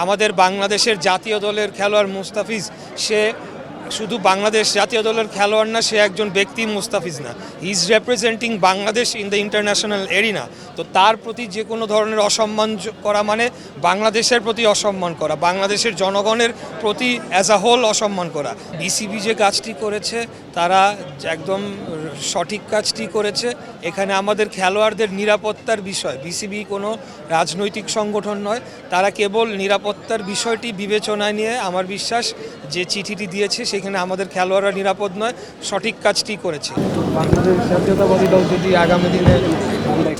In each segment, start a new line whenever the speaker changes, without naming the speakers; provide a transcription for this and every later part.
আমাদের বাংলাদেশের জাতীয় দলের খেলোয়াড় মুস্তাফিজ, সে শুধু বাংলাদেশ জাতীয় দলের খেলোয়াড় না, সে একজন ব্যক্তি মুস্তাফিজ না, he is representing Bangladesh in the international arena. তো তার প্রতি যে কোনো ধরনের অসম্মান করা মানে বাংলাদেশের প্রতি অসম্মান করা, বাংলাদেশের জনগণের প্রতি অ্যাজ আ হোল অসম্মান করা। বিসিবি যে কাজটি করেছে তারা একদম সঠিক কাজটি করেছে। এখানে আমাদের খেলোয়াড়দের নিরাপত্তার বিষয়, বিসিবি কোনো রাজনৈতিক সংগঠন নয়, তারা কেবল নিরাপত্তার বিষয়টি বিবেচনায় নিয়ে আমার বিশ্বাস যে চিঠিটি দিয়েছে সেখানে আমাদের খেলোয়াড়রা নিরাপদ নয়, সঠিক কাজটি করেছে। বাংলাদেশ জাতীয়তাবাদী দল যদি আগামী দিনে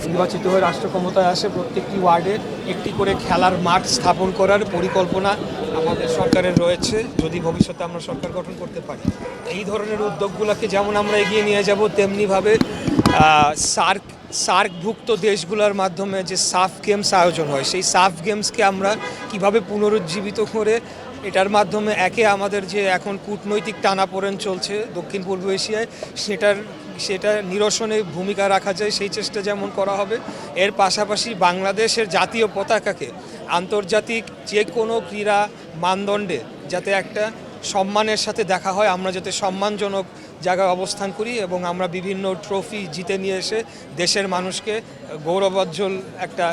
নির্বাচিত হয়ে রাষ্ট্র ক্ষমতায় আসে, প্রত্যেকটি ওয়ার্ডে একটি করে খেলার মাঠ স্থাপন করার পরিকল্পনা আমাদের সরকারের রয়েছে, যদি ভবিষ্যতে আমরা সরকার গঠন করতে পারি। এই ধরনের উদ্যোগগুলোকে যেমন আমরা এগিয়ে নিয়ে যাব, তেমনিভাবে সার্কভুক্ত দেশগুলোর মাধ্যমে যে সাফ গেমস আয়োজন হয়, সেই সাফ গেমসকে আমরা কিভাবে পুনরুজ্জীবিত করে এটার মাধ্যমে আমাদের যে এখন কূটনৈতিক টানাপোড়েন চলছে দক্ষিণ পূর্ব এশিয়ায়, সেটা নিরসনে ভূমিকা রাখা যায়, সেই চেষ্টা যেমন করা হবে। এর পাশাপাশি বাংলাদেশের জাতীয় পতাকাকে আন্তর্জাতিক যে কোনো ক্রীড়া মানদণ্ডে যাতে একটা সম্মানের সাথে দেখা হয়, আমরা যাতে সম্মানজনক জায়গায় অবস্থান করি এবং আমরা বিভিন্ন ট্রফি জিতে নিয়ে এসে দেশের মানুষকে গৌরবোজ্জ্বল একটা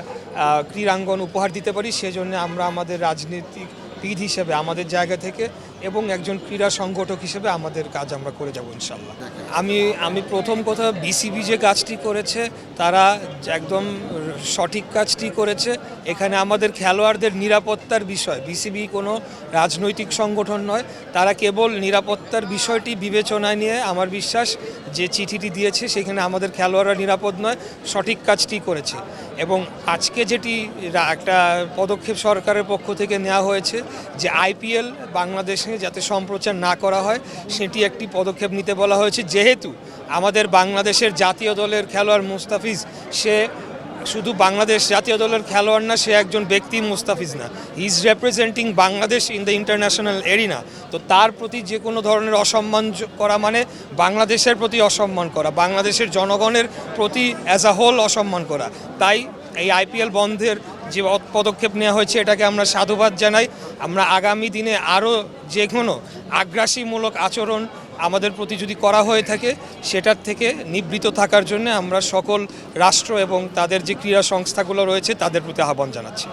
ক্রীড়াঙ্গন উপহার দিতে পারি, সেজন্য আমরা আমাদের রাজনীতিবিদ হিসেবে আমাদের জায়গা থেকে এবং একজন ক্রীড়া সংগঠক হিসেবে আমাদের কাজ আমরা করে যাব ইনশাল্লাহ। আমি প্রথম কথা, বিসিবি যে কাজটি করেছে তারা একদম সঠিক কাজটি করেছে। এখানে আমাদের খেলোয়াড়দের নিরাপত্তার বিষয়, বিসিবি কোনো রাজনৈতিক সংগঠন নয়, তারা কেবল নিরাপত্তার বিষয়টি বিবেচনায় নিয়ে আমার বিশ্বাস যে চিঠিটি দিয়েছে সেখানে আমাদের খেলোয়াড়রা নিরাপদ নয়, সঠিক কাজটি করেছে। এবং আজকে যেটি একটা পদক্ষেপ সরকারের পক্ষ থেকে নেওয়া হয়েছে যে আইপিএল বাংলাদেশে যাতে সম্প্রচার না করা হয়, সেটি একটি পদক্ষেপ নিতে বলা হয়েছে। যেহেতু আমাদের বাংলাদেশের জাতীয় দলের খেলোয়াড় মুস্তাফিজ, সে শুধু বাংলাদেশ জাতীয় দলের খেলোয়াড় না, সে একজন ব্যক্তি মুস্তাফিজ না, he is representing Bangladesh in the international arena. তো তার প্রতি যে কোনো ধরনের অসম্মান করা মানে বাংলাদেশের প্রতি অসম্মান করা, বাংলাদেশের জনগণের প্রতি অ্যাজ আ হোল অসম্মান করা। তাই এই আইপিএল বন্ধের যে পদক্ষেপ নেওয়া হয়েছে এটাকে আমরা সাধুবাদ জানাই। আমরা আগামী দিনে আরও যে কোনো আগ্রাসীমূলক আচরণ আমাদের প্রতি যদি করা হয়ে থাকে, সেটার থেকে নিবৃত থাকার জন্য আমরা সকল রাষ্ট্র এবং তাদের যে ক্রীড়া সংস্থাগুলো রয়েছে তাদের প্রতি আহ্বান জানাচ্ছি।